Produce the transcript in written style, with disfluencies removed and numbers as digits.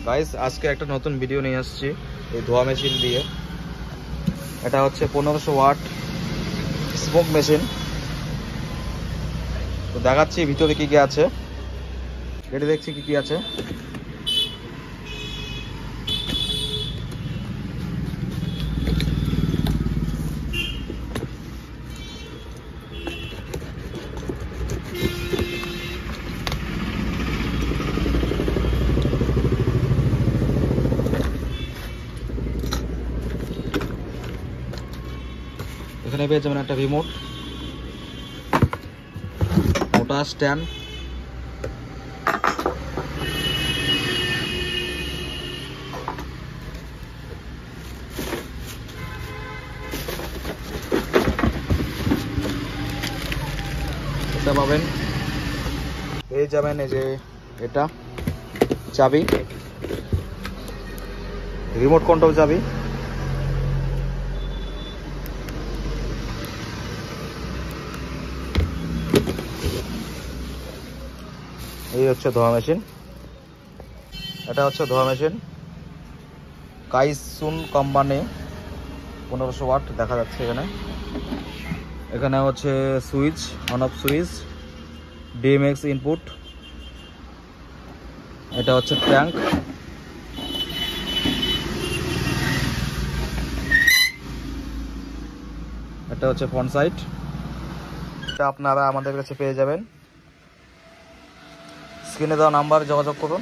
Guys আজকে একটা নতুন ভিডিও নিয়ে আসছি এই ধোয়া মেশিন দিয়ে। এটা হচ্ছে 1500 ওয়াট স্মোক মেশিন। তো দেখাচ্ছি ভিতরে কি কি আছে, এটা দেখছি কি কি আছে। এখানে পেয়ে যাবেন একটা রিমোট, মোটা স্ট্যান্ড, এটা পাবেন। পেয়ে যাবেন এই যে এটা চাবি, রিমোট কন্ট্রোল চাবি। এই হচ্ছে ধোয়া মেশিন, এটা হচ্ছে ধোয়া মেশিন কাইসুন কোম্পানি 1500 ওয়াট দেখা যাচ্ছে এখানে। এখানে হচ্ছে switch, on off switch, DMX input. এটা হচ্ছে ট্যাঙ্ক, এটা হচ্ছে ফ্রন্ট সাইড। এটা আপনারা আমাদের কাছে পেয়ে যাবেন, স্ক্রিনে দেওয়া নাম্বার যোগাযোগ করুন।